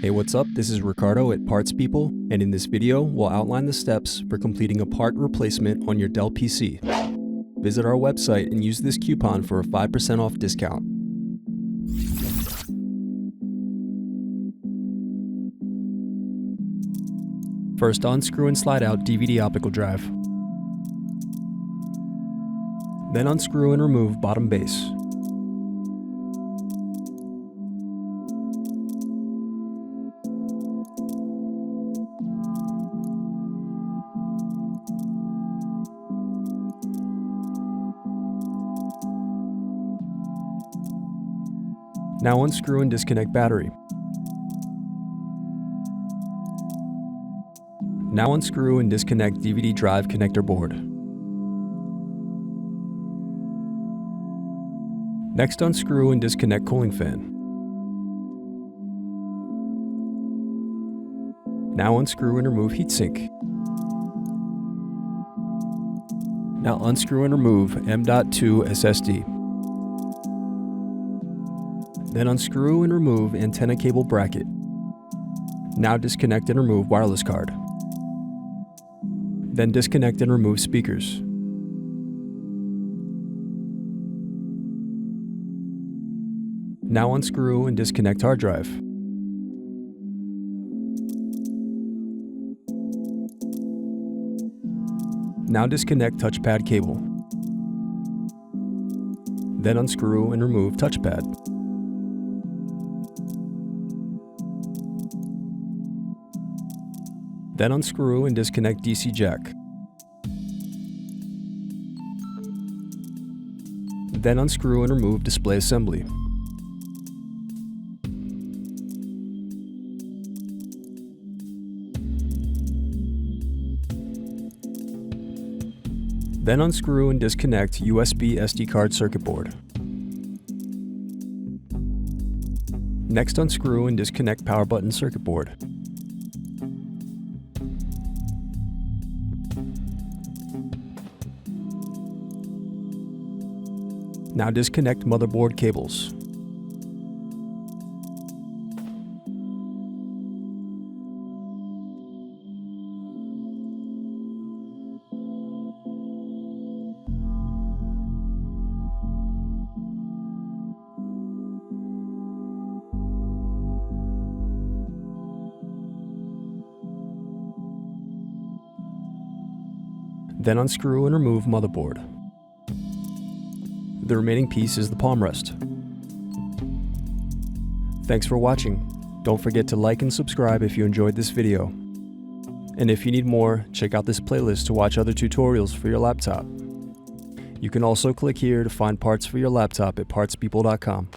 Hey, what's up? This is Ricardo at Parts People, and in this video, we'll outline the steps for completing a part replacement on your Dell PC. Visit our website and use this coupon for a 5% off discount. First, unscrew and slide out DVD optical drive. Then unscrew and remove bottom base. Now unscrew and disconnect battery. Now unscrew and disconnect DVD drive connector board. Next, unscrew and disconnect cooling fan. Now unscrew and remove heatsink. Now unscrew and remove M.2 SSD. Then unscrew and remove antenna cable bracket. Now disconnect and remove wireless card. Then disconnect and remove speakers. Now unscrew and disconnect hard drive. Now disconnect touchpad cable. Then unscrew and remove touchpad. Then unscrew and disconnect DC jack. Then unscrew and remove display assembly. Then unscrew and disconnect USB SD card circuit board. Next, unscrew and disconnect power button circuit board. Now disconnect motherboard cables. Then unscrew and remove motherboard. The remaining piece is the Palmrest. Thanks for watching. Don't forget to like and subscribe if you enjoyed this video. And if you need more, check out this playlist to watch other tutorials for your laptop. You can also click here to find parts for your laptop at partspeople.com.